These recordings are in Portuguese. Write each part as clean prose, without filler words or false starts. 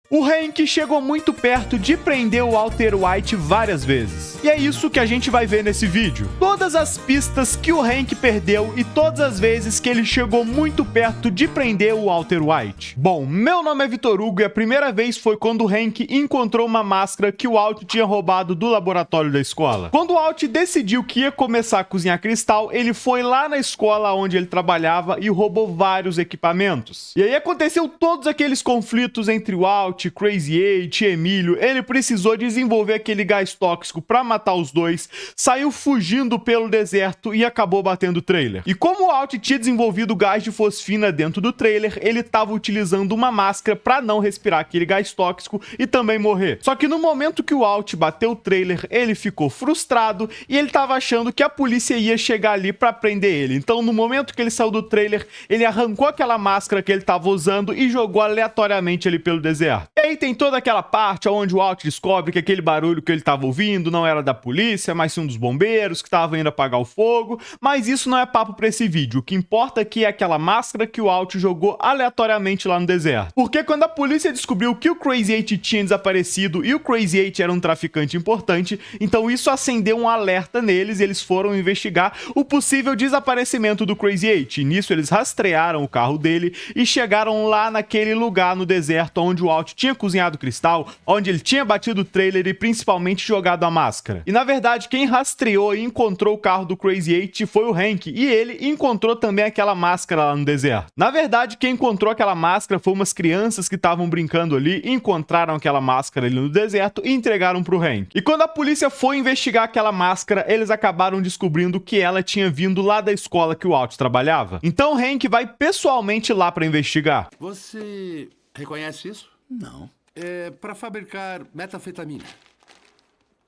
O Hank chegou muito perto de prender o Walter White várias vezes. E é isso que a gente vai ver nesse vídeo. Todas as pistas que o Hank perdeu e todas as vezes que ele chegou muito perto de prender o Walter White. Bom, meu nome é Vitor Hugo e a primeira vez foi quando o Hank encontrou uma máscara que o Walt tinha roubado do laboratório da escola. Quando o Walt decidiu que ia começar a cozinhar cristal, ele foi lá na escola onde ele trabalhava e roubou vários equipamentos. E aí aconteceu todos aqueles conflitos entre o Walt, Crazy 8 e Emílio. Ele precisou desenvolver aquele gás tóxico para matar os dois, saiu fugindo pelo deserto e acabou batendo o trailer. E como o Walt tinha desenvolvido gás de fosfina dentro do trailer, ele estava utilizando uma máscara para não respirar aquele gás tóxico e também morrer. Só que no momento que o Walt bateu o trailer, ele ficou frustrado e ele estava achando que a polícia ia chegar ali para prender ele. Então, no momento que ele saiu do trailer, ele arrancou aquela máscara que ele estava usando e jogou aleatoriamente ali pelo deserto. E aí tem toda aquela parte onde o Walt descobre que aquele barulho que ele estava ouvindo não era da polícia, mas sim um dos bombeiros que estavam indo apagar o fogo, mas isso não é papo para esse vídeo. O que importa aqui é aquela máscara que o Walt jogou aleatoriamente lá no deserto. Porque quando a polícia descobriu que o Crazy 8 tinha desaparecido e o Crazy 8 era um traficante importante, então isso acendeu um alerta neles e eles foram investigar o possível desaparecimento do Crazy 8. E nisso eles rastrearam o carro dele e chegaram lá naquele lugar no deserto onde o Walt tinha cozinhado cristal, onde ele tinha batido o trailer e principalmente jogado a máscara. E na verdade quem rastreou e encontrou o carro do Crazy 8 foi o Hank, e ele encontrou também aquela máscara lá no deserto. Na verdade quem encontrou aquela máscara foi umas crianças que estavam brincando ali, encontraram aquela máscara ali no deserto e entregaram pro Hank. E quando a polícia foi investigar aquela máscara, eles acabaram descobrindo que ela tinha vindo lá da escola que o Walt trabalhava. Então o Hank vai pessoalmente lá para investigar. Você reconhece isso? Não. É para fabricar metanfetamina.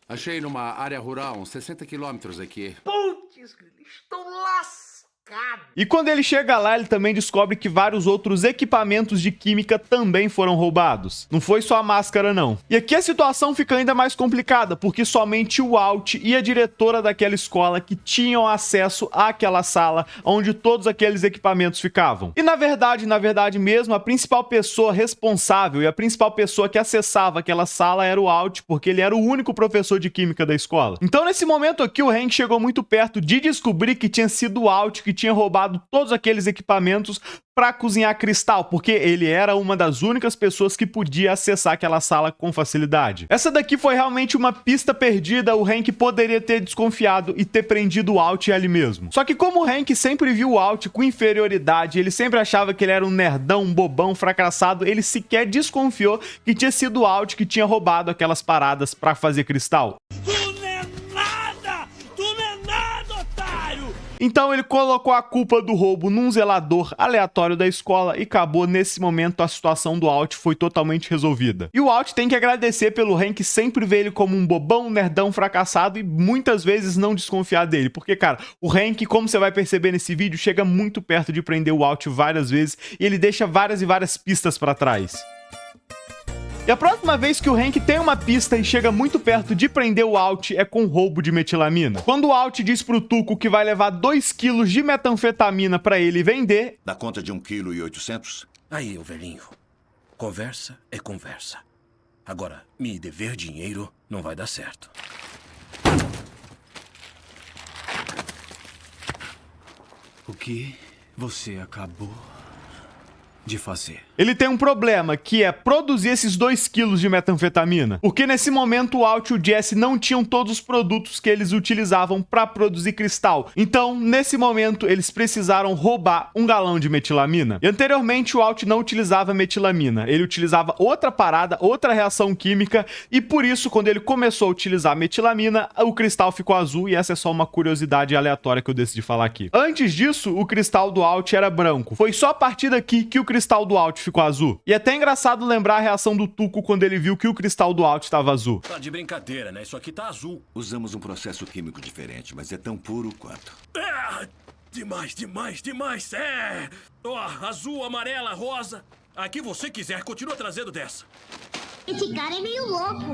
Achei numa área rural, uns 60 quilômetros aqui. Putz, estou lascado. E quando ele chega lá, ele também descobre que vários outros equipamentos de química também foram roubados. Não foi só a máscara, não. E aqui a situação fica ainda mais complicada, porque somente o Walt e a diretora daquela escola que tinham acesso àquela sala onde todos aqueles equipamentos ficavam. E na verdade mesmo, a principal pessoa responsável e a principal pessoa que acessava aquela sala era o Walt, porque ele era o único professor de química da escola. Então nesse momento aqui, o Hank chegou muito perto de descobrir que tinha sido o Walt que tinha roubado todos aqueles equipamentos para cozinhar cristal, porque ele era uma das únicas pessoas que podia acessar aquela sala com facilidade. Essa daqui foi realmente uma pista perdida, o Hank poderia ter desconfiado e ter prendido o Walt ali mesmo. Só que como o Hank sempre viu o Walt com inferioridade, ele sempre achava que ele era um nerdão, um bobão, fracassado, ele sequer desconfiou que tinha sido o Walt que tinha roubado aquelas paradas para fazer cristal. Então ele colocou a culpa do roubo num zelador aleatório da escola e acabou nesse momento a situação do Walt foi totalmente resolvida. E o Walt tem que agradecer pelo Hank sempre ver ele como um bobão, um nerdão fracassado e muitas vezes não desconfiar dele. Porque, cara, o Hank, como você vai perceber nesse vídeo, chega muito perto de prender o Walt várias vezes e ele deixa várias e várias pistas para trás. E a próxima vez que o Hank tem uma pista e chega muito perto de prender o Walt é com roubo de metilamina. Quando o Walt diz pro Tuco que vai levar 2 quilos de metanfetamina pra ele vender... Dá conta de 1,8 kg? Aí, ô velhinho. Conversa é conversa. Agora, me dever dinheiro não vai dar certo. O que você acabou de fazer? Ele tem um problema, que é produzir esses 2 quilos de metanfetamina. Porque nesse momento o Walt e o Jesse não tinham todos os produtos que eles utilizavam para produzir cristal. Então, nesse momento, eles precisaram roubar 1 galão de metilamina. E anteriormente o Walt não utilizava metilamina. Ele utilizava outra parada, outra reação química. E por isso, quando ele começou a utilizar metilamina, o cristal ficou azul. E essa é só uma curiosidade aleatória que eu decidi falar aqui. Antes disso, o cristal do Walt era branco. Foi só a partir daqui que o cristal do Walt ficou azul. E é até engraçado lembrar a reação do Tuco quando ele viu que o cristal do Walt estava azul. Tá de brincadeira, né? Isso aqui tá azul. Usamos um processo químico diferente, mas é tão puro quanto. Demais, demais, demais. Azul, amarela, rosa. A que você quiser, continua trazendo dessa. Esse cara é meio louco.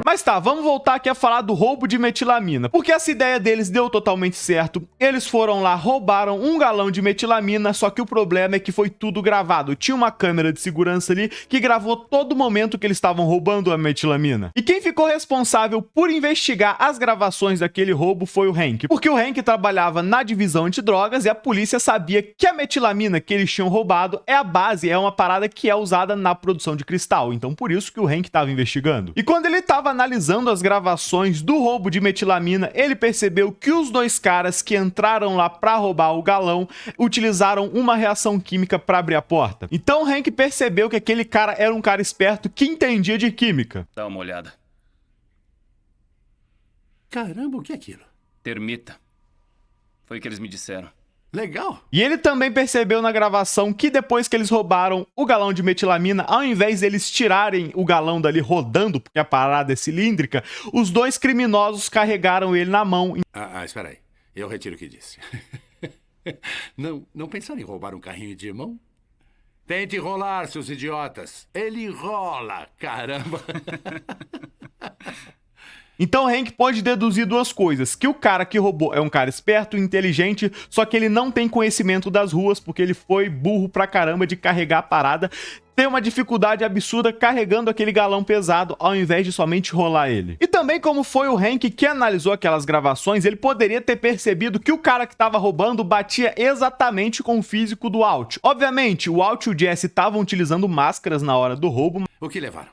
Mas tá, vamos voltar aqui a falar do roubo de metilamina, porque essa ideia deles deu totalmente certo. Eles foram lá, roubaram 1 galão de metilamina, só que o problema é que foi tudo gravado. Tinha uma câmera de segurança ali que gravou todo momento que eles estavam roubando a metilamina. E quem ficou responsável por investigar as gravações daquele roubo foi o Hank, porque o Hank trabalhava na divisão antidrogas e a polícia sabia que a metilamina que eles tinham roubado é a base, é uma parada que é usada na produção de cristal. Então por isso que o Hank estava investigando. E quando ele estava analisando as gravações do roubo de metilamina, ele percebeu que os 2 caras que entraram lá para roubar o galão utilizaram uma reação química para abrir a porta. Então o Hank percebeu que aquele cara era um cara esperto que entendia de química. Dá uma olhada. Caramba, o que é aquilo? Termita. Foi o que eles me disseram. Legal. E ele também percebeu na gravação que depois que eles roubaram o galão de metilamina, ao invés deles tirarem o galão dali rodando, porque a parada é cilíndrica, os 2 criminosos carregaram ele na mão. Espera aí. Eu retiro o que disse. Não pensaram em roubar um carrinho de mão? Tente rolar, seus idiotas. Ele rola, caramba. Então o Hank pode deduzir 2 coisas, que o cara que roubou é um cara esperto, inteligente, só que ele não tem conhecimento das ruas, porque ele foi burro pra caramba de carregar a parada, tem uma dificuldade absurda carregando aquele galão pesado, ao invés de somente rolar ele. E também, como foi o Hank que analisou aquelas gravações, ele poderia ter percebido que o cara que estava roubando batia exatamente com o físico do Walt. Obviamente, o Walt e o Jesse estavam utilizando máscaras na hora do roubo. O que levaram?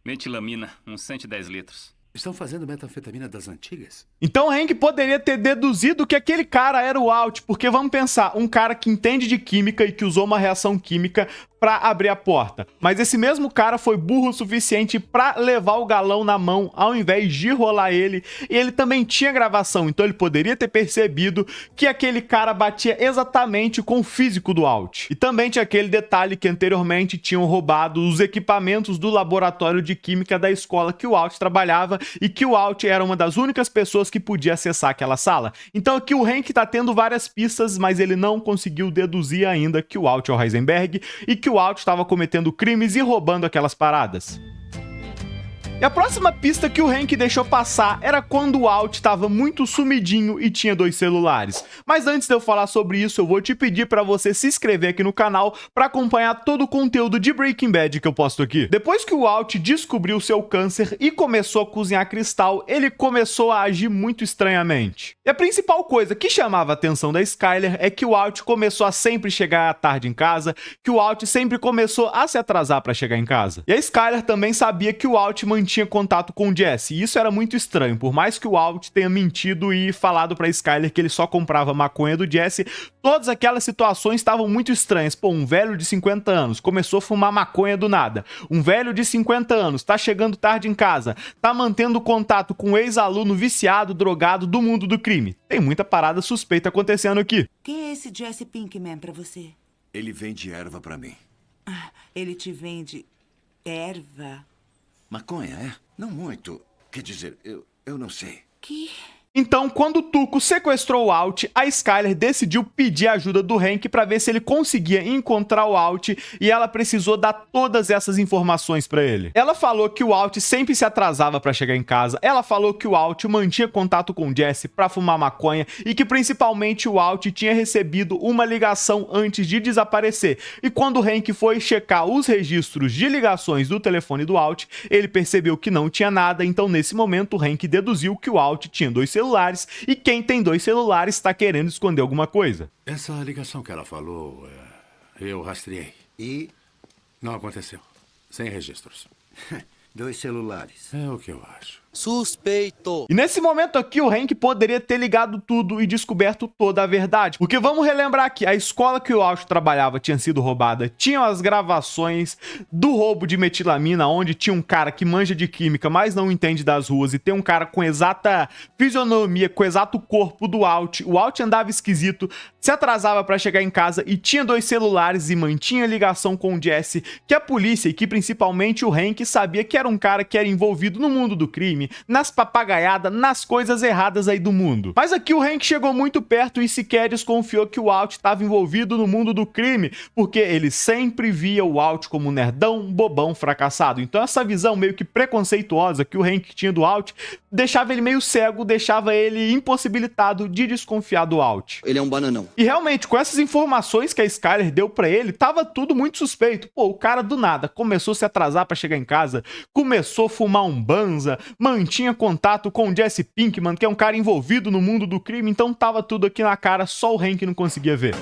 Metilamina, uns 110 litros. Estão fazendo metanfetamina das antigas? Então o Hank poderia ter deduzido que aquele cara era o Walt, porque vamos pensar, um cara que entende de química e que usou uma reação química pra abrir a porta. Mas esse mesmo cara foi burro o suficiente pra levar o galão na mão, ao invés de rolar ele, e ele também tinha gravação, então ele poderia ter percebido que aquele cara batia exatamente com o físico do Walt. E também tinha aquele detalhe que anteriormente tinham roubado os equipamentos do laboratório de química da escola que o Walt trabalhava, e que o Walt era uma das únicas pessoas que podia acessar aquela sala. Então aqui o Hank tá tendo várias pistas, mas ele não conseguiu deduzir ainda que o Walt é o Heisenberg e que o Walt estava cometendo crimes e roubando aquelas paradas. E a próxima pista que o Hank deixou passar era quando o Walt estava muito sumidinho e tinha 2 celulares. Mas antes de eu falar sobre isso, eu vou te pedir para você se inscrever aqui no canal para acompanhar todo o conteúdo de Breaking Bad que eu posto aqui. Depois que o Walt descobriu seu câncer e começou a cozinhar cristal, ele começou a agir muito estranhamente. E a principal coisa que chamava a atenção da Skyler é que o Walt começou a sempre chegar à tarde em casa, que o Walt sempre começou a se atrasar para chegar em casa. E a Skyler também sabia que o Walt mantinha contato com o Jesse, e isso era muito estranho, por mais que o Walt tenha mentido e falado pra Skyler que ele só comprava maconha do Jesse, todas aquelas situações estavam muito estranhas. Pô, um velho de 50 anos começou a fumar maconha do nada, um velho de 50 anos tá chegando tarde em casa, tá mantendo contato com um ex-aluno viciado, drogado do mundo do crime. Tem muita parada suspeita acontecendo aqui. Quem é esse Jesse Pinkman pra você? Ele vende erva pra mim. Ele te vende erva? Maconha, é? Não muito. Quer dizer, eu não sei. Que... Então, quando o Tuco sequestrou o Walt, a Skyler decidiu pedir a ajuda do Hank para ver se ele conseguia encontrar o Walt, e ela precisou dar todas essas informações para ele. Ela falou que o Walt sempre se atrasava para chegar em casa, ela falou que o Walt mantinha contato com o Jesse para fumar maconha e que principalmente o Walt tinha recebido uma ligação antes de desaparecer. E quando o Hank foi checar os registros de ligações do telefone do Walt, ele percebeu que não tinha nada, então nesse momento o Hank deduziu que o Walt tinha 2 celulares, e quem tem 2 celulares está querendo esconder alguma coisa. Essa ligação que ela falou, eu rastreei. E Não aconteceu. Sem registros. 2 celulares. É o que eu acho. Suspeito. E nesse momento aqui, o Hank poderia ter ligado tudo e descoberto toda a verdade. Porque vamos relembrar aqui, a escola que o Walt trabalhava tinha sido roubada, tinham as gravações do roubo de metilamina, onde tinha um cara que manja de química, mas não entende das ruas, e tem um cara com exata fisionomia, com exato corpo do Walt. O Walt andava esquisito, se atrasava para chegar em casa e tinha 2 celulares e mantinha ligação com o Jesse, que a polícia e que principalmente o Hank sabia que era um cara que era envolvido no mundo do crime. crime, nas papagaiadas, nas coisas erradas aí do mundo. Mas aqui o Hank chegou muito perto e sequer desconfiou que o Walt estava envolvido no mundo do crime, porque ele sempre via o Walt como um nerdão, bobão, fracassado. Então essa visão meio que preconceituosa que o Hank tinha do Walt deixava ele meio cego, deixava ele impossibilitado de desconfiar do Walt. Ele é um bananão. E realmente, com essas informações que a Skyler deu pra ele, tava tudo muito suspeito. Pô, o cara do nada começou a se atrasar pra chegar em casa, começou a fumar um banza, mantinha contato com o Jesse Pinkman, que é um cara envolvido no mundo do crime, então tava tudo aqui na cara, só o Hank não conseguia ver.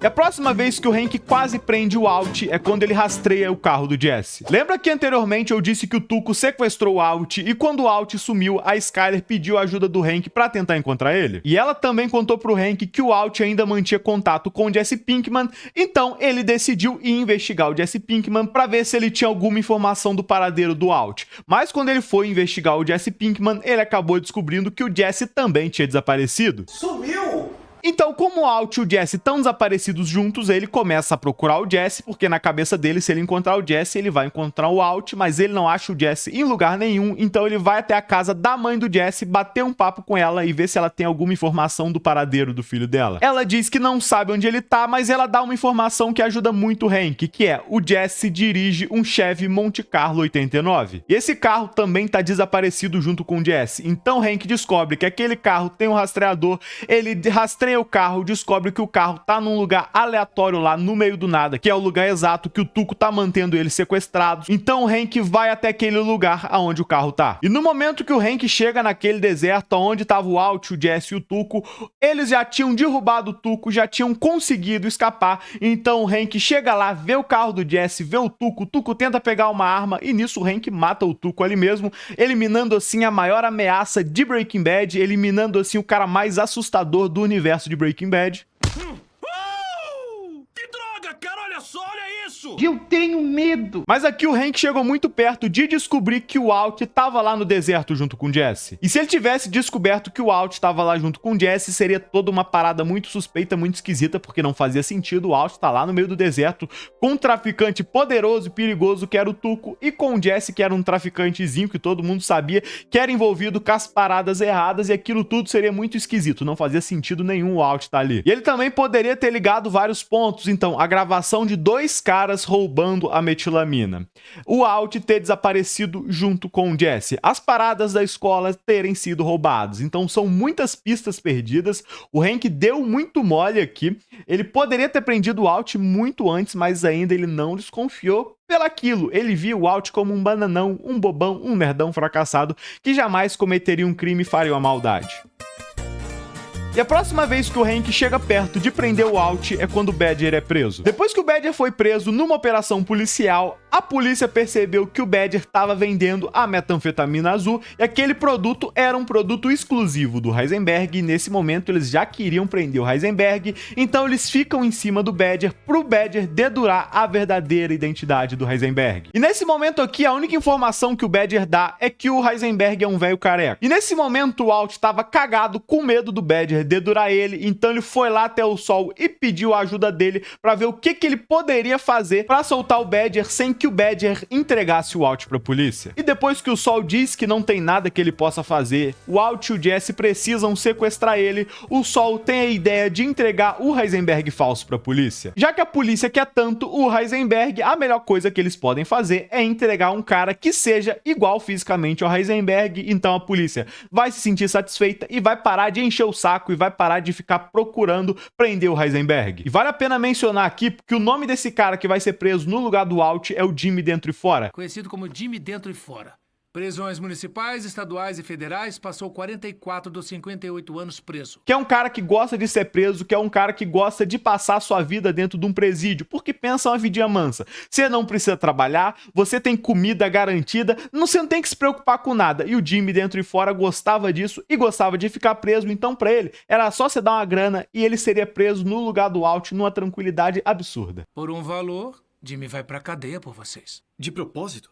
E a próxima vez que o Hank quase prende o Walt é quando ele rastreia o carro do Jesse. Lembra que anteriormente eu disse que o Tuco sequestrou o Walt e quando o Walt sumiu, a Skyler pediu a ajuda do Hank pra tentar encontrar ele? E ela também contou pro Hank que o Walt ainda mantinha contato com o Jesse Pinkman, então ele decidiu ir investigar o Jesse Pinkman pra ver se ele tinha alguma informação do paradeiro do Walt. Mas quando ele foi investigar o Jesse Pinkman, ele acabou descobrindo que o Jesse também tinha desaparecido. Sumiu! Então, como o Walt e o Jesse estão desaparecidos juntos, ele começa a procurar o Jesse, porque na cabeça dele, se ele encontrar o Jesse, ele vai encontrar o Walt, mas ele não acha o Jesse em lugar nenhum, então ele vai até a casa da mãe do Jesse, bater um papo com ela e ver se ela tem alguma informação do paradeiro do filho dela. Ela diz que não sabe onde ele tá, mas ela dá uma informação que ajuda muito o Hank, que é o Jesse dirige um Chevy Monte Carlo 89. E esse carro também tá desaparecido junto com o Jesse, então Hank descobre que aquele carro tem um rastreador, ele rastreia o carro, descobre que o carro tá num lugar aleatório lá no meio do nada, que é o lugar exato que o Tuco tá mantendo ele sequestrado. Então o Hank vai até aquele lugar aonde o carro tá. E no momento que o Hank chega naquele deserto onde tava o Walt, o Jesse e o Tuco, eles já tinham derrubado o Tuco, já tinham conseguido escapar. Então o Hank chega lá, vê o carro do Jesse, vê o Tuco tenta pegar uma arma e nisso o Hank mata o Tuco ali mesmo, eliminando assim a maior ameaça de Breaking Bad, eliminando assim o cara mais assustador do universo de Breaking Bad. Que droga, cara, olha só, olha isso! Eu tenho medo! Mas aqui o Hank chegou muito perto de descobrir que o Walt tava lá no deserto junto com o Jesse. E se ele tivesse descoberto que o Walt tava lá junto com o Jesse, seria toda uma parada muito suspeita, muito esquisita, porque não fazia sentido o Walt tá lá no meio do deserto com um traficante poderoso e perigoso que era o Tuco e com o Jesse que era um traficantezinho que todo mundo sabia que era envolvido com as paradas erradas e aquilo tudo seria muito esquisito, não fazia sentido nenhum o Walt tá ali. E ele também poderia ter ligado vários pontos, então a gravação de dois caras roubando a metilamina, o Walt ter desaparecido junto com o Jesse, as paradas da escola terem sido roubadas, então são muitas pistas perdidas. O Hank deu muito mole aqui, ele poderia ter prendido o Walt muito antes, mas ainda ele não desconfiou pelaquilo, ele via o Walt como um bananão, um bobão, um nerdão fracassado que jamais cometeria um crime e faria uma maldade. E a próxima vez que o Hank chega perto de prender o Walt é quando o Badger é preso. Depois que o Badger foi preso numa operação policial, a polícia percebeu que o Badger estava vendendo a metanfetamina azul e aquele produto era um produto exclusivo do Heisenberg e nesse momento eles já queriam prender o Heisenberg, então eles ficam em cima do Badger pro Badger dedurar a verdadeira identidade do Heisenberg. E nesse momento aqui a única informação que o Badger dá é que o Heisenberg é um velho careca. E nesse momento o Walt estava cagado com medo do Badger dedurar ele, então ele foi lá até o Sol e pediu a ajuda dele para ver o que ele poderia fazer para soltar o Badger sem que o Badger entregasse o Walt para a polícia. E depois que o Sol diz que não tem nada que ele possa fazer, o Walt e o Jesse precisam sequestrar ele, o Sol tem a ideia de entregar o Heisenberg falso para a polícia. Já que a polícia quer tanto o Heisenberg, a melhor coisa que eles podem fazer é entregar um cara que seja igual fisicamente ao Heisenberg, então a polícia vai se sentir satisfeita e vai parar de encher o saco e vai parar de ficar procurando prender o Heisenberg. E vale a pena mencionar aqui que o nome desse cara que vai ser preso no lugar do Walt é o Jimmy Dentro e Fora. Conhecido como Jimmy Dentro e Fora. Prisões municipais, estaduais e federais, passou 44 dos 58 anos preso. Que é um cara que gosta de ser preso, que é um cara que gosta de passar sua vida dentro de um presídio, porque pensa uma vidinha mansa. Você não precisa trabalhar, você tem comida garantida, você não tem que se preocupar com nada. E o Jimmy Dentro e Fora gostava disso e gostava de ficar preso, então pra ele era só você dar uma grana e ele seria preso no lugar do Walt numa tranquilidade absurda. Por um valor, Jimmy vai pra cadeia por vocês. De propósito?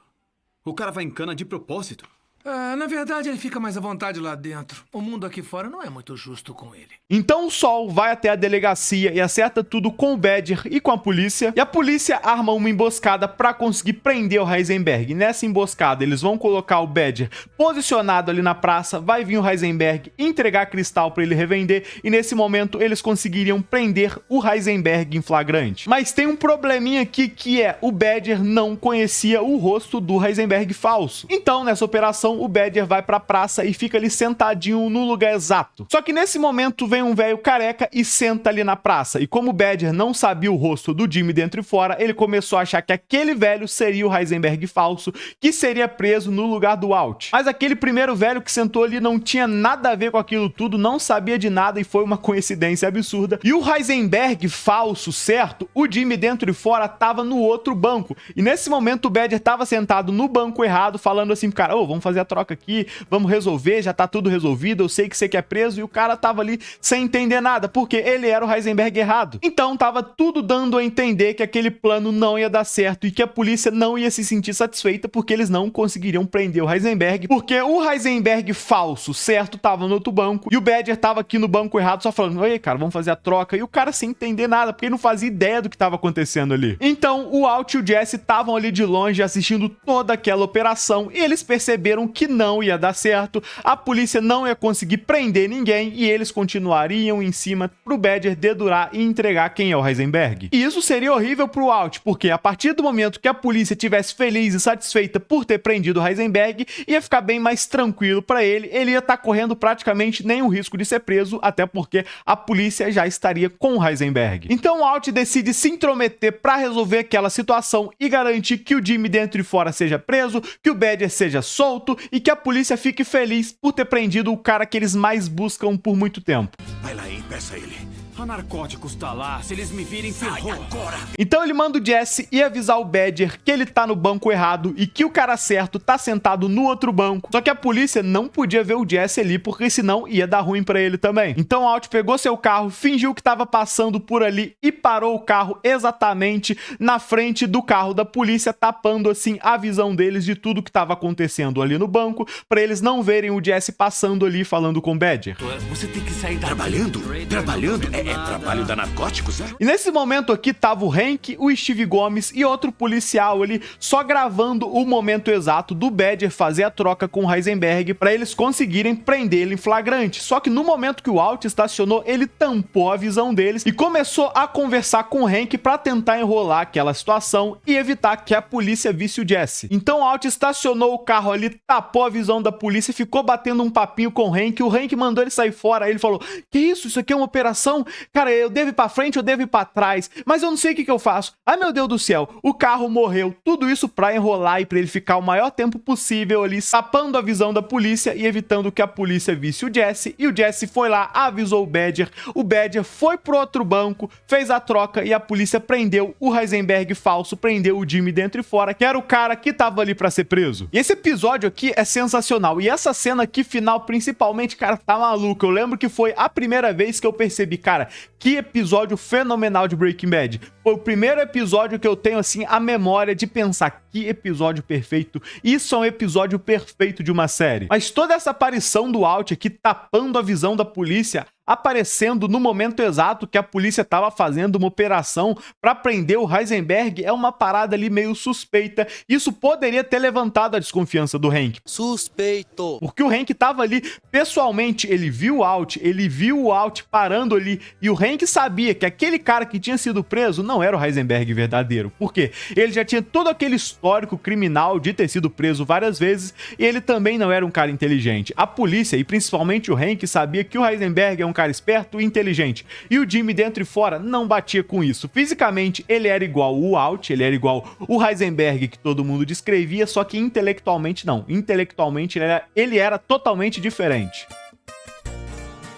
O cara vai em cana de propósito? Na verdade, ele fica mais à vontade lá dentro. O mundo aqui fora não é muito justo com ele. Então o Sol vai até a delegacia e acerta tudo com o Badger e com a polícia. E a polícia arma uma emboscada pra conseguir prender o Heisenberg. E nessa emboscada, eles vão colocar o Badger posicionado ali na praça. Vai vir o Heisenberg entregar cristal pra ele revender. E nesse momento, eles conseguiriam prender o Heisenberg em flagrante. Mas tem um probleminha aqui que é o Badger não conhecia o rosto do Heisenberg falso. Então, nessa operação, o Badger vai pra praça e fica ali sentadinho no lugar exato. Só que nesse momento vem um velho careca e senta ali na praça. E como o Badger não sabia o rosto do Jimmy dentro e fora, ele começou a achar que aquele velho seria o Heisenberg falso, que seria preso no lugar do Walt. Mas aquele primeiro velho que sentou ali não tinha nada a ver com aquilo tudo, não sabia de nada e foi uma coincidência absurda. E o Heisenberg falso, certo? O Jimmy dentro e fora tava no outro banco. E nesse momento o Badger tava sentado no banco errado, falando assim, cara, vamos fazer a troca aqui, vamos resolver, já tá tudo resolvido, eu sei que você quer preso. E o cara tava ali sem entender nada, porque ele era o Heisenberg errado. Então tava tudo dando a entender que aquele plano não ia dar certo e que a polícia não ia se sentir satisfeita porque eles não conseguiriam prender o Heisenberg, porque o Heisenberg falso, certo, tava no outro banco e o Badger tava aqui no banco errado só falando, oi, cara, vamos fazer a troca. E o cara sem entender nada, porque ele não fazia ideia do que tava acontecendo ali. Então o Walt e o Jesse estavam ali de longe assistindo toda aquela operação e eles perceberam que não ia dar certo, a polícia não ia conseguir prender ninguém e eles continuariam em cima pro Badger dedurar e entregar quem é o Heisenberg. E isso seria horrível pro Walt, porque a partir do momento que a polícia estivesse feliz e satisfeita por ter prendido o Heisenberg, ia ficar bem mais tranquilo pra ele, ele ia estar correndo praticamente nenhum risco de ser preso, até porque a polícia já estaria com o Heisenberg. Então o Walt decide se intrometer pra resolver aquela situação e garantir que o Jimmy dentro e fora seja preso, que o Badger seja solto e que a polícia fique feliz por ter prendido o cara que eles mais buscam por muito tempo. Vai lá e peça ele. A Narcóticos tá lá. Se eles me virem, ferrou. Agora! Então ele manda o Jesse ir avisar o Badger que ele tá no banco errado e que o cara certo tá sentado no outro banco. Só que a polícia não podia ver o Jesse ali, porque senão ia dar ruim pra ele também. Então o Walt pegou seu carro, fingiu que tava passando por ali e parou o carro exatamente na frente do carro da polícia, tapando assim a visão deles de tudo que tava acontecendo ali no banco, pra eles não verem o Jesse passando ali falando com o Badger. Você tem que sair daqui. Trabalhando? Trabalhando? É trabalho da Narcóticos, é? E nesse momento aqui tava o Hank, o Steve Gomes e outro policial ali só gravando o momento exato do Badger fazer a troca com o Heisenberg pra eles conseguirem prender ele em flagrante. Só que no momento que o Walt estacionou, ele tampou a visão deles e começou a conversar com o Hank pra tentar enrolar aquela situação e evitar que a polícia visse o Jesse. Então o Walt estacionou o carro ali, tapou a visão da polícia e ficou batendo um papinho com o Hank mandou ele sair fora. Aí ele falou, que isso? Isso aqui é uma operação? Cara, eu devo ir pra frente, eu devo ir pra trás, mas eu não sei o que eu faço. Ai, meu Deus do céu, o carro morreu. Tudo isso pra enrolar e pra ele ficar o maior tempo possível ali, tapando a visão da polícia e evitando que a polícia visse o Jesse. E o Jesse foi lá, avisou o Badger foi pro outro banco, fez a troca e a polícia prendeu o Heisenberg falso, prendeu o Jimmy dentro e fora, que era o cara que tava ali pra ser preso. E esse episódio aqui é sensacional. E essa cena aqui final, principalmente, cara, tá maluco. Eu lembro que foi a primeira vez que eu percebi, cara, que episódio fenomenal de Breaking Bad. Foi o primeiro episódio que eu tenho, assim, a memória de pensar, que episódio perfeito. Isso é um episódio perfeito de uma série. Mas toda essa aparição do Walt aqui, tapando a visão da polícia, aparecendo no momento exato que a polícia estava fazendo uma operação para prender o Heisenberg, é uma parada ali meio suspeita. Isso poderia ter levantado a desconfiança do Hank. Suspeito. Porque o Hank tava ali, pessoalmente, ele viu o Walt parando ali, e o Hank sabia que aquele cara que tinha sido preso não era o Heisenberg verdadeiro. Por quê? Ele já tinha todo aquele histórico criminal de ter sido preso várias vezes, e ele também não era um cara inteligente. A polícia, e principalmente o Hank, sabia que o Heisenberg é um cara esperto e inteligente, e o Jimmy dentro e fora não batia com isso. Fisicamente ele era igual o Walt, ele era igual o Heisenberg que todo mundo descrevia, só que intelectualmente não. Intelectualmente ele era totalmente diferente.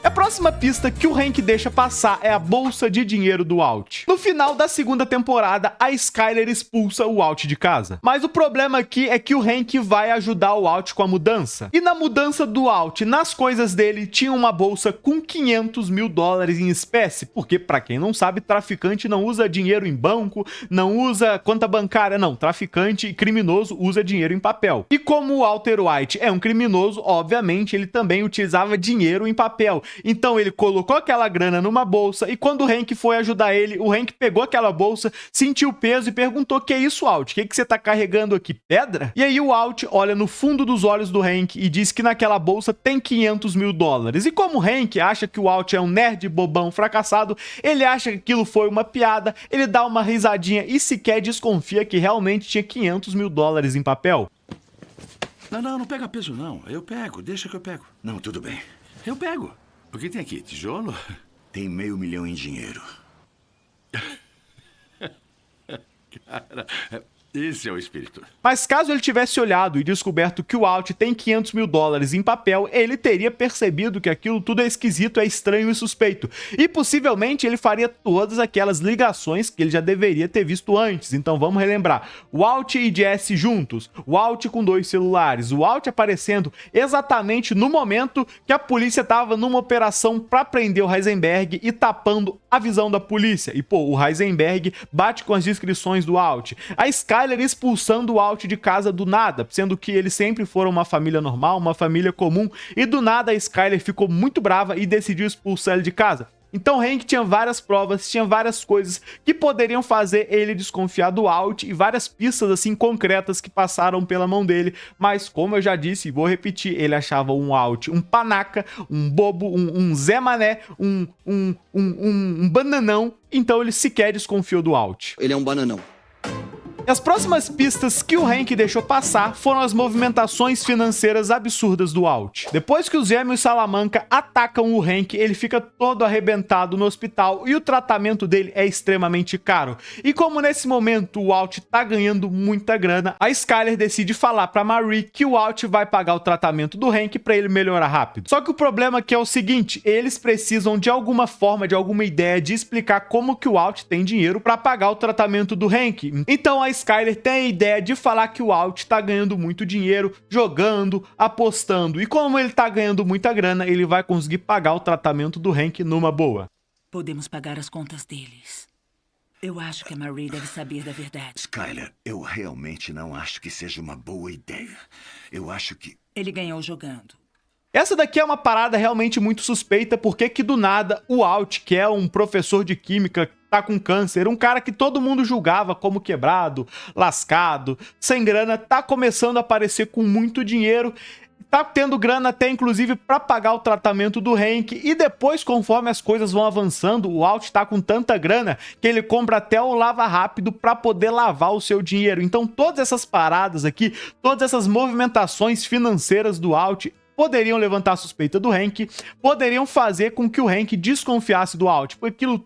A próxima pista que o Hank deixa passar é a bolsa de dinheiro do Walt. No final da segunda temporada, a Skyler expulsa o Walt de casa. Mas o problema aqui é que o Hank vai ajudar o Walt com a mudança. E na mudança do Walt, nas coisas dele, tinha uma bolsa com 500 mil dólares em espécie. Porque, pra quem não sabe, traficante não usa dinheiro em banco, não usa conta bancária, não. Traficante e criminoso usa dinheiro em papel. E como o Walter White é um criminoso, obviamente, ele também utilizava dinheiro em papel. Então ele colocou aquela grana numa bolsa e quando o Hank foi ajudar ele, o Hank pegou aquela bolsa, sentiu o peso e perguntou: "Que é isso, Walt? O que você tá carregando aqui? Pedra?" E aí o Walt olha no fundo dos olhos do Hank e diz que naquela bolsa tem 500 mil dólares. E como o Hank acha que o Walt é um nerd bobão fracassado, ele acha que aquilo foi uma piada, ele dá uma risadinha e sequer desconfia que realmente tinha 500 mil dólares em papel. Não pega peso, não. Eu pego, deixa que eu pego. Não, tudo bem. Eu pego. O que tem aqui? Tijolo? Tem $500 mil em dinheiro. Cara, esse é o espírito. Mas caso ele tivesse olhado e descoberto que o Walt tem 500 mil dólares em papel, ele teria percebido que aquilo tudo é esquisito, é estranho e suspeito. E possivelmente ele faria todas aquelas ligações que ele já deveria ter visto antes. Então vamos relembrar. Walt e Jesse juntos, Walt com 2 celulares, o Walt aparecendo exatamente no momento que a polícia estava numa operação para prender o Heisenberg e tapando a visão da polícia. E pô, o Heisenberg bate com as descrições do Walt. A Skyler expulsando o Walt de casa do nada, sendo que eles sempre foram uma família normal, uma família comum, e do nada a Skyler ficou muito brava e decidiu expulsar ele de casa. Então Hank tinha várias provas, tinha várias coisas que poderiam fazer ele desconfiar do Walt e várias pistas assim concretas que passaram pela mão dele, mas como eu já disse e vou repetir, ele achava um Walt um panaca, um bobo, um Zé Mané, um bananão, então ele sequer desconfiou do Walt. Ele é um bananão. As próximas pistas que o Hank deixou passar foram as movimentações financeiras absurdas do Walt. Depois que os gêmeos Salamanca atacam o Hank, ele fica todo arrebentado no hospital e o tratamento dele é extremamente caro. E como nesse momento o Walt tá ganhando muita grana, a Skyler decide falar pra Marie que o Walt vai pagar o tratamento do Hank pra ele melhorar rápido. Só que o problema aqui é o seguinte, eles precisam de alguma forma, de alguma ideia de explicar como que o Walt tem dinheiro pra pagar o tratamento do Hank. Então a Skyler tem a ideia de falar que o Walt tá ganhando muito dinheiro, jogando, apostando. E como ele tá ganhando muita grana, ele vai conseguir pagar o tratamento do Hank numa boa. Podemos pagar as contas deles. Eu acho que a Marie deve saber da verdade. Skyler, eu realmente não acho que seja uma boa ideia. Eu acho que... Ele ganhou jogando. Essa daqui é uma parada realmente muito suspeita, porque que do nada o Walt, que é um professor de química, tá com câncer, um cara que todo mundo julgava como quebrado, lascado, sem grana, tá começando a aparecer com muito dinheiro, tá tendo grana até inclusive para pagar o tratamento do Hank, e depois, conforme as coisas vão avançando, o Walt tá com tanta grana que ele compra até o lava rápido para poder lavar o seu dinheiro. Então todas essas paradas aqui, todas essas movimentações financeiras do Walt poderiam levantar a suspeita do Hank, poderiam fazer com que o Hank desconfiasse do Walt, porque aquilo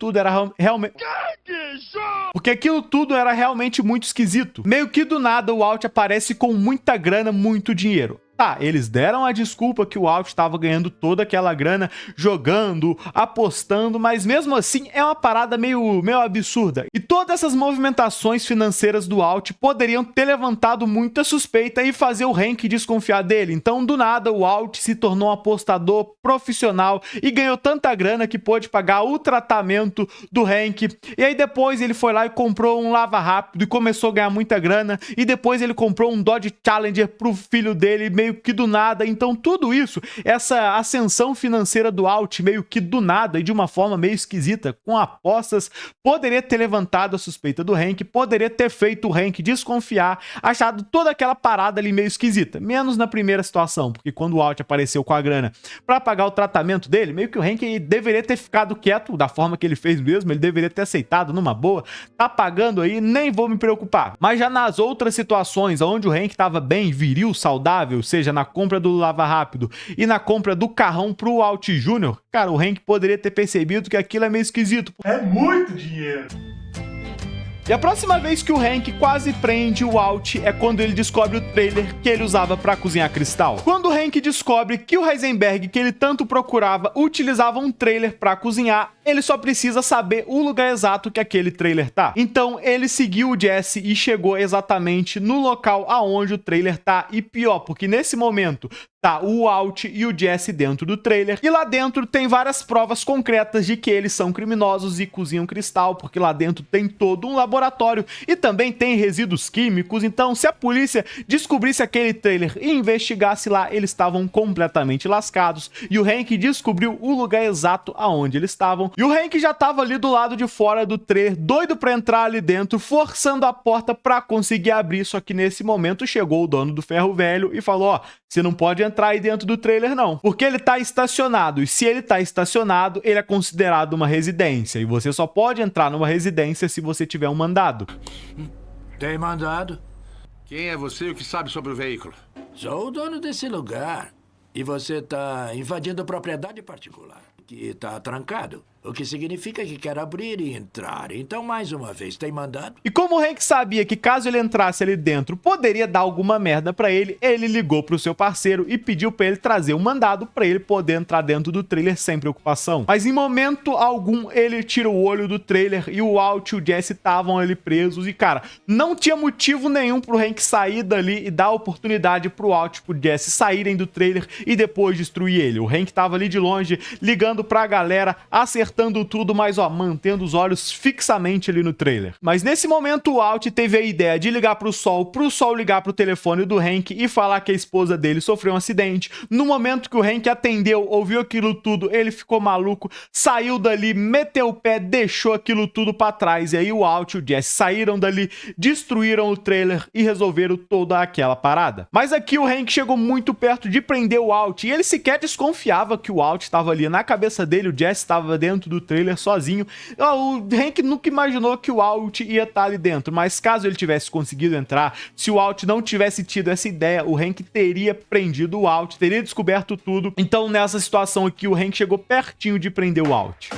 tudo era realmente muito esquisito. Meio que do nada o Walt aparece com muita grana, muito dinheiro. Tá, eles deram a desculpa que o Walt estava ganhando toda aquela grana jogando, apostando, mas mesmo assim é uma parada meio absurda. E todas essas movimentações financeiras do Walt poderiam ter levantado muita suspeita e fazer o Hank desconfiar dele. Então, do nada, o Walt se tornou um apostador profissional e ganhou tanta grana que pôde pagar o tratamento do Hank. E aí depois ele foi lá e comprou um lava rápido e começou a ganhar muita grana. E depois ele comprou um Dodge Challenger pro filho dele, meio que do nada. Então tudo isso, essa ascensão financeira do Walt meio que do nada e de uma forma meio esquisita, com apostas, poderia ter levantado a suspeita do Hank, poderia ter feito o Hank desconfiar, achado toda aquela parada ali meio esquisita, menos na primeira situação, porque quando o Walt apareceu com a grana pra pagar o tratamento dele, meio que o Hank deveria ter ficado quieto da forma que ele fez mesmo, ele deveria ter aceitado numa boa, tá pagando aí, nem vou me preocupar. Mas já nas outras situações, onde o Hank tava bem, viril, saudável, seja na compra do lava rápido e na compra do carrão pro Walt Jr., cara, o Hank poderia ter percebido que aquilo é meio esquisito. É muito dinheiro! E a próxima vez que o Hank quase prende o Walt é quando ele descobre o trailer que ele usava para cozinhar cristal. Quando o Hank descobre que o Heisenberg que ele tanto procurava utilizava um trailer para cozinhar, ele só precisa saber o lugar exato que aquele trailer tá. Então ele seguiu o Jesse e chegou exatamente no local aonde o trailer tá, e pior, porque nesse momento tá o Walt e o Jesse dentro do trailer, e lá dentro tem várias provas concretas de que eles são criminosos e cozinham cristal, porque lá dentro tem todo um laboratório e também tem resíduos químicos. Então se a polícia descobrisse aquele trailer e investigasse lá, eles estavam completamente lascados, e o Hank descobriu o lugar exato aonde eles estavam, e o Hank já tava ali do lado de fora do trailer, doido pra entrar ali dentro, forçando a porta pra conseguir abrir, só que nesse momento chegou o dono do ferro velho e falou: ó, você não pode entrar aí dentro do trailer não, porque ele tá estacionado, e se ele tá estacionado, ele é considerado uma residência, e você só pode entrar numa residência se você tiver um mandado. Tem mandado? Quem é você e o que sabe sobre o veículo? Sou o dono desse lugar. E você tá invadindo propriedade particular, que tá trancado. O que significa que quer abrir e entrar. Então, mais uma vez, tem mandado? E como o Hank sabia que caso ele entrasse ali dentro poderia dar alguma merda pra ele, ele ligou pro seu parceiro e pediu pra ele trazer um mandado pra ele poder entrar dentro do trailer sem preocupação. Mas em momento algum ele tira o olho do trailer e o Walt e o Jesse estavam ali presos, e cara, não tinha motivo nenhum pro Hank sair dali e dar a oportunidade pro Walt e pro Jesse saírem do trailer e depois destruir ele. O Hank tava ali de longe, ligando pra galera, acertando tudo, mas ó, mantendo os olhos fixamente ali no trailer. Mas nesse momento o Walt teve a ideia de ligar pro Sol ligar pro telefone do Hank e falar que a esposa dele sofreu um acidente. No momento que o Hank atendeu, ouviu aquilo tudo, ele ficou maluco, saiu dali, meteu o pé, deixou aquilo tudo pra trás, e aí o Walt e o Jesse saíram dali, destruíram o trailer e resolveram toda aquela parada. Mas aqui o Hank chegou muito perto de prender o Walt, e ele sequer desconfiava que o Walt estava ali. Na cabeça dele, o Jesse estava dentro do trailer sozinho. O Hank nunca imaginou que o Walt ia estar ali dentro, mas caso ele tivesse conseguido entrar, se o Walt não tivesse tido essa ideia, o Hank teria prendido o Walt, teria descoberto tudo. Então nessa situação aqui o Hank chegou pertinho de prender o Walt.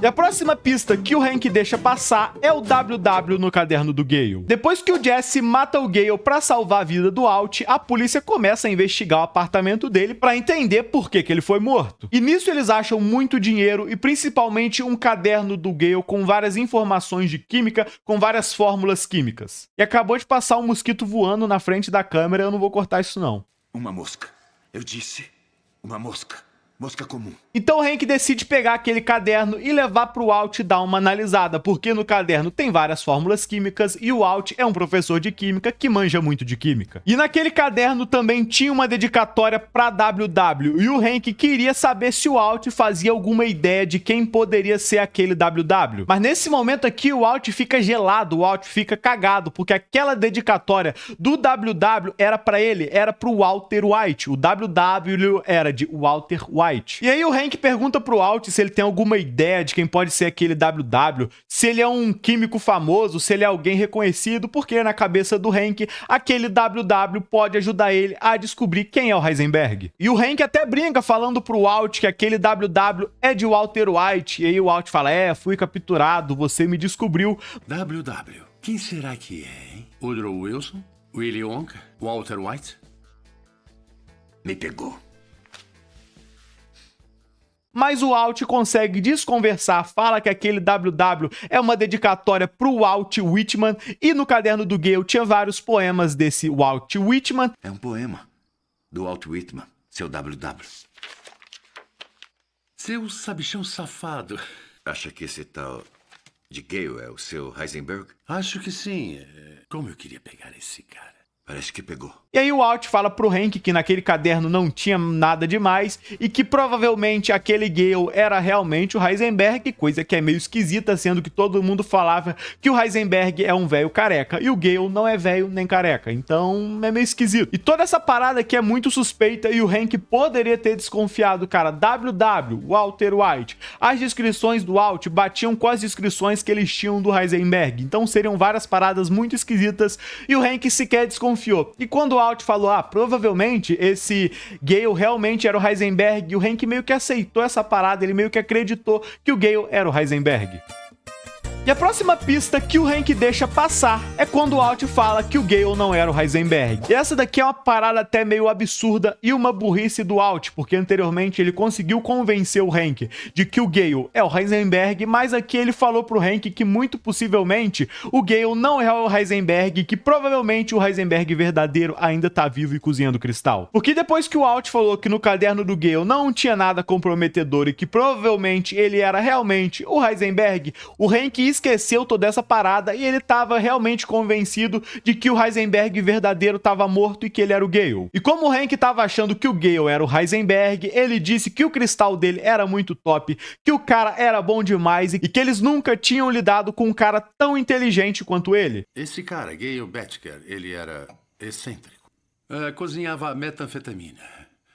E a próxima pista que o Hank deixa passar é o WW no caderno do Gale. Depois que o Jesse mata o Gale pra salvar a vida do Walt, a polícia começa a investigar o apartamento dele pra entender por que ele foi morto. E nisso eles acham muito dinheiro e principalmente um caderno do Gale com várias informações de química, com várias fórmulas químicas. E acabou de passar um mosquito voando na frente da câmera, eu não vou cortar isso não. Uma mosca. Eu disse, uma mosca. Mosca comum. Então o Hank decide pegar aquele caderno e levar pro Walt dar uma analisada, porque no caderno tem várias fórmulas químicas e o Walt é um professor de química que manja muito de química. E naquele caderno também tinha uma dedicatória pra WW, e o Hank queria saber se o Walt fazia alguma ideia de quem poderia ser aquele WW. Mas nesse momento aqui o Walt fica gelado, o Walt fica cagado, porque aquela dedicatória do WW era pra ele, era pro Walter White. O WW era de Walter White. E aí o Hank pergunta pro Walt se ele tem alguma ideia de quem pode ser aquele WW, se ele é um químico famoso, se ele é alguém reconhecido, porque na cabeça do Hank, aquele WW pode ajudar ele a descobrir quem é o Heisenberg. E o Hank até brinca falando pro Walt que aquele WW é de Walter White, e aí o Walt fala: fui capturado, você me descobriu. WW, quem será que é, hein? Woodrow Wilson? Willy Wonka? Walter White? Me pegou. Mas o Walt consegue desconversar, fala que aquele WW é uma dedicatória pro Walt Whitman, e no caderno do Gale tinha vários poemas desse Walt Whitman. É um poema do Walt Whitman, seu WW. Seu sabichão safado. Acha que esse tal de Gale é o seu Heisenberg? Acho que sim. Como eu queria pegar esse cara. Parece que pegou. E aí o Walt fala pro Hank que naquele caderno não tinha nada demais e que provavelmente aquele Gale era realmente o Heisenberg, coisa que é meio esquisita, sendo que todo mundo falava que o Heisenberg é um velho careca e o Gale não é velho nem careca, então é meio esquisito. E toda essa parada aqui é muito suspeita e o Hank poderia ter desconfiado, cara. WW, Walter White. As descrições do Walt batiam com as descrições que eles tinham do Heisenberg, então seriam várias paradas muito esquisitas e o Hank sequer desconfiou. E quando o Walt falou, provavelmente esse Gale realmente era o Heisenberg, o Hank meio que aceitou essa parada, ele meio que acreditou que o Gale era o Heisenberg. E a próxima pista que o Hank deixa passar é quando o Alt fala que o Gale não era o Heisenberg. E essa daqui é uma parada até meio absurda e uma burrice do Alt, porque anteriormente ele conseguiu convencer o Hank de que o Gale é o Heisenberg, mas aqui ele falou pro Hank que muito possivelmente o Gale não é o Heisenberg, que provavelmente o Heisenberg verdadeiro ainda tá vivo e cozinhando cristal. Porque depois que o Alt falou que no caderno do Gale não tinha nada comprometedor e que provavelmente ele era realmente o Heisenberg, o Hank esqueceu toda essa parada e ele tava realmente convencido de que o Heisenberg verdadeiro tava morto e que ele era o Gale. E como o Hank tava achando que o Gale era o Heisenberg, ele disse que o cristal dele era muito top, que o cara era bom demais e que eles nunca tinham lidado com um cara tão inteligente quanto ele. Esse cara, Gale Betker, ele era excêntrico. Cozinhava metanfetamina.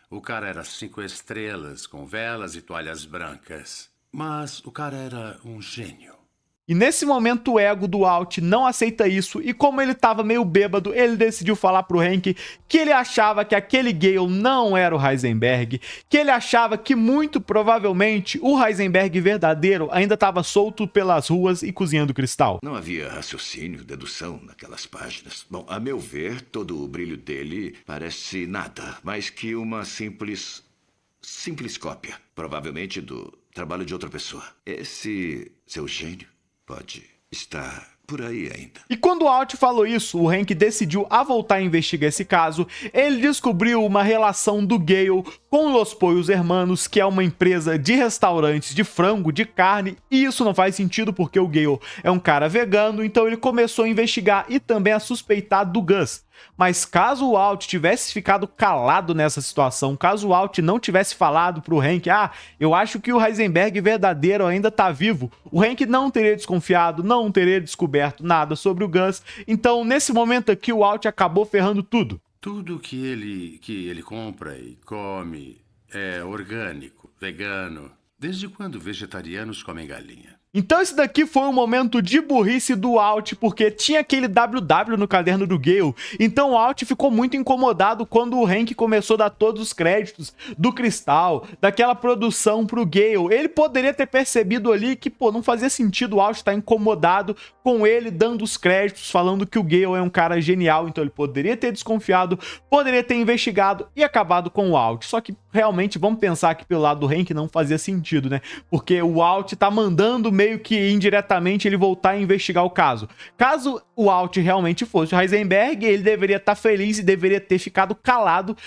O cara era 5 estrelas, com velas e toalhas brancas. Mas o cara era um gênio. E nesse momento o ego do Alt não aceita isso e como ele tava meio bêbado, ele decidiu falar pro Hank que ele achava que aquele Gale não era o Heisenberg, que ele achava que muito provavelmente o Heisenberg verdadeiro ainda estava solto pelas ruas e cozinhando cristal. Não havia raciocínio, dedução naquelas páginas. Bom, a meu ver, todo o brilho dele parece nada mais que uma simples cópia, provavelmente do trabalho de outra pessoa. Esse seu gênio pode estar por aí ainda. E quando o Alt falou isso, o Hank decidiu a voltar a investigar esse caso. Ele descobriu uma relação do Gale com Los Pollos Hermanos, que é uma empresa de restaurantes de frango, de carne, e isso não faz sentido porque o Gale é um cara vegano, então ele começou a investigar e também a suspeitar do Gus. Mas caso o Alt tivesse ficado calado nessa situação, caso o Alt não tivesse falado pro Hank, eu acho que o Heisenberg verdadeiro ainda tá vivo, o Hank não teria desconfiado, não teria descoberto nada sobre o Gus. Então, nesse momento aqui, o Alt acabou ferrando tudo. Tudo que ele compra e come é orgânico, vegano. Desde quando vegetarianos comem galinha? Então esse daqui foi um momento de burrice do Alt, porque tinha aquele WW no caderno do Gale, então o Alt ficou muito incomodado quando o Hank começou a dar todos os créditos do cristal, daquela produção pro Gale. Ele poderia ter percebido ali que, não fazia sentido o Alt estar incomodado com ele dando os créditos, falando que o Gale é um cara genial, então ele poderia ter desconfiado, poderia ter investigado e acabado com o Alt. Só que realmente, vamos pensar que pelo lado do Hank não fazia sentido, né? Porque o Alt tá mandando meio que indiretamente ele voltar a investigar o caso. Caso o Alt realmente fosse o Heisenberg, ele deveria estar feliz e deveria ter ficado calado,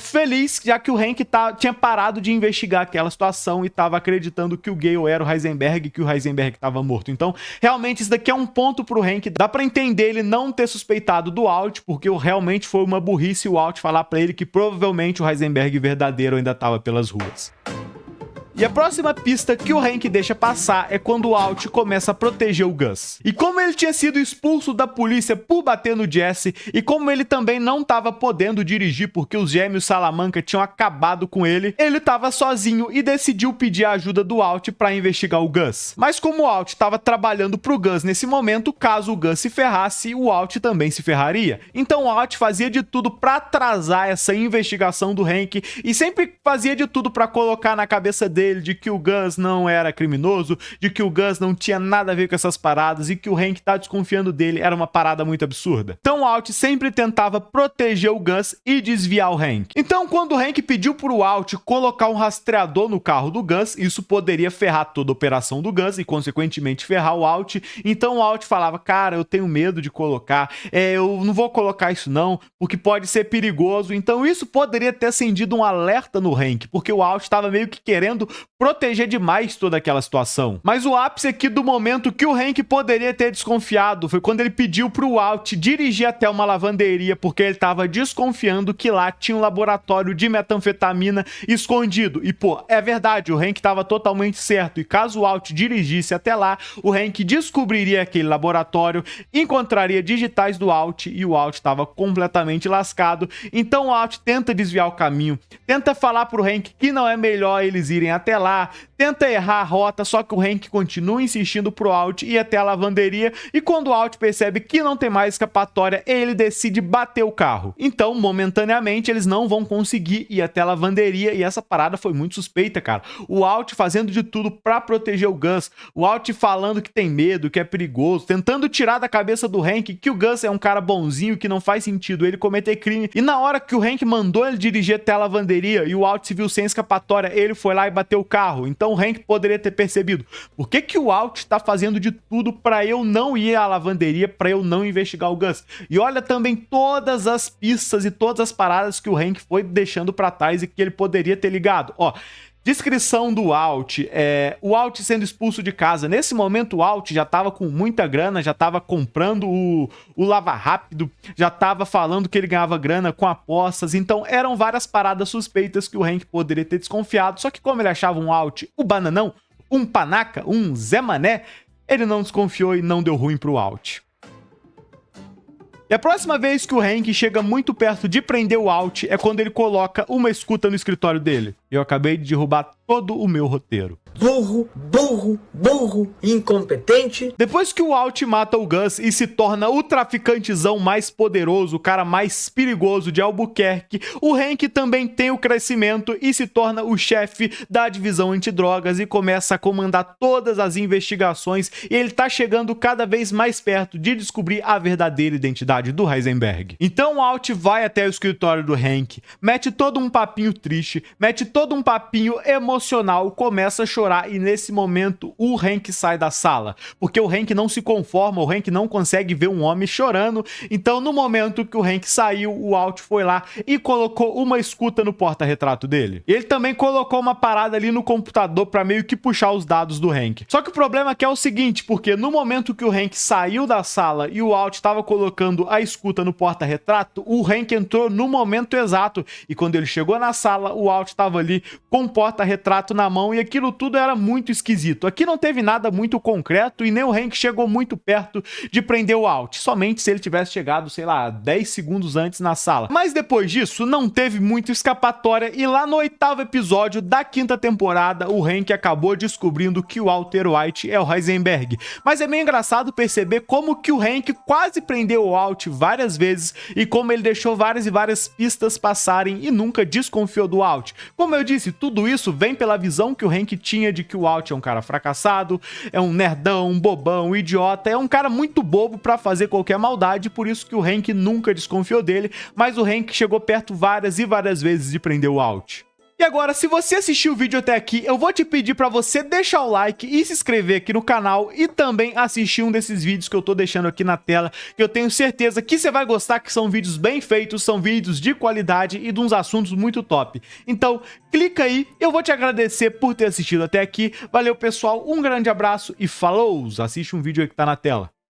feliz, já que o Hank tinha parado de investigar aquela situação e estava acreditando que o Gale era o Heisenberg, que o Heisenberg estava morto. Então, realmente, isso daqui é um ponto pro Hank. Dá pra entender ele não ter suspeitado do Alt, porque realmente foi uma burrice o Alt falar pra ele que provavelmente o Heisenberg verdadeiro ainda estava pelas ruas. E a próxima pista que o Hank deixa passar é quando o Alt começa a proteger o Gus. E como ele tinha sido expulso da polícia por bater no Jesse, e como ele também não estava podendo dirigir porque os gêmeos Salamanca tinham acabado com ele estava sozinho e decidiu pedir a ajuda do Alt para investigar o Gus. Mas como o Alt estava trabalhando pro Gus nesse momento, caso o Gus se ferrasse, o Alt também se ferraria. Então o Alt fazia de tudo para atrasar essa investigação do Hank e sempre fazia de tudo para colocar na cabeça dele de que o Gus não era criminoso, de que o Gus não tinha nada a ver com essas paradas e que o Hank tá desconfiando dele era uma parada muito absurda. Então o Alt sempre tentava proteger o Gus e desviar o Hank. Então quando o Hank pediu pro Alt colocar um rastreador no carro do Gus, isso poderia ferrar toda a operação do Gus e consequentemente ferrar o Alt. Então o Alt falava, cara, eu tenho medo de colocar, eu não vou colocar isso não, porque pode ser perigoso. Então isso poderia ter acendido um alerta no Hank, porque o Alt estava meio que querendo proteger demais toda aquela situação. Mas o ápice aqui do momento que o Hank poderia ter desconfiado foi quando ele pediu pro Alt dirigir até uma lavanderia, porque ele estava desconfiando que lá tinha um laboratório de metanfetamina escondido. E é verdade, o Hank estava totalmente certo, e caso o Alt dirigisse até lá, o Hank descobriria aquele laboratório, encontraria digitais do Alt e o Alt estava completamente lascado. Então o Alt tenta desviar o caminho, tenta falar pro Hank que não é melhor eles irem até lá, tenta errar a rota, só que o Hank continua insistindo pro Walt ir até a lavanderia, e quando o Walt percebe que não tem mais escapatória, ele decide bater o carro. Então, momentaneamente, eles não vão conseguir ir até a lavanderia, e essa parada foi muito suspeita, cara. O Walt fazendo de tudo pra proteger o Gus, o Walt falando que tem medo, que é perigoso, tentando tirar da cabeça do Hank que o Gus é um cara bonzinho, que não faz sentido ele cometer crime, e na hora que o Hank mandou ele dirigir até a lavanderia e o Walt se viu sem escapatória, ele foi lá e bateu o carro. Então o Hank poderia ter percebido: por que que o Walt tá fazendo de tudo pra eu não ir à lavanderia, pra eu não investigar o Gus? E olha também todas as pistas e todas as paradas que o Hank foi deixando pra trás e que ele poderia ter ligado. Ó, descrição do Walt, o Walt sendo expulso de casa. Nesse momento o Walt já tava com muita grana, já tava comprando o Lava Rápido, já tava falando que ele ganhava grana com apostas, então eram várias paradas suspeitas que o Hank poderia ter desconfiado, só que como ele achava um Walt o bananão, um panaca, um Zé Mané, ele não desconfiou e não deu ruim pro Walt. E a próxima vez que o Hank chega muito perto de prender o Walt é quando ele coloca uma escuta no escritório dele. Eu acabei de derrubar todo o meu roteiro. Burro, burro, burro, incompetente. Depois que o Walt mata o Gus e se torna o traficantezão mais poderoso, o cara mais perigoso de Albuquerque, o Hank também tem o crescimento e se torna o chefe da divisão antidrogas e começa a comandar todas as investigações, e ele tá chegando cada vez mais perto de descobrir a verdadeira identidade do Heisenberg. Então o Walt vai até o escritório do Hank, mete todo um papinho triste, mete todo um papinho emocional, começa a chorar, e nesse momento o Hank sai da sala, porque o Hank não se conforma, o Hank não consegue ver um homem chorando. Então no momento que o Hank saiu, o Walt foi lá e colocou uma escuta no porta-retrato dele. Ele também colocou uma parada ali no computador para meio que puxar os dados do Hank. Só que o problema aqui é o seguinte, porque no momento que o Hank saiu da sala e o Walt estava colocando a escuta no porta-retrato, o Hank entrou no momento exato, e quando ele chegou na sala, o Walt estava ali com o porta-retrato na mão, e aquilo tudo era muito esquisito. Aqui não teve nada muito concreto e nem o Hank chegou muito perto de prender o Walt, somente se ele tivesse chegado, sei lá, 10 segundos antes na sala. Mas depois disso, não teve muito escapatória, e lá no 8º episódio da 5ª temporada, o Hank acabou descobrindo que o Walter White é o Heisenberg. Mas é meio engraçado perceber como que o Hank quase prendeu o Walt várias vezes, e como ele deixou várias e várias pistas passarem e nunca desconfiou do Walt. Como eu disse, tudo isso vem pela visão que o Hank tinha de que o Walt é um cara fracassado, é um nerdão, um bobão, um idiota, é um cara muito bobo pra fazer qualquer maldade, por isso que o Hank nunca desconfiou dele, mas o Hank chegou perto várias e várias vezes de prender o Walt. E agora, se você assistiu o vídeo até aqui, eu vou te pedir pra você deixar o like e se inscrever aqui no canal, e também assistir um desses vídeos que eu tô deixando aqui na tela, que eu tenho certeza que você vai gostar, que são vídeos bem feitos, são vídeos de qualidade e de uns assuntos muito top. Então, clica aí, eu vou te agradecer por ter assistido até aqui. Valeu, pessoal, um grande abraço e falou! Assiste um vídeo aí que tá na tela.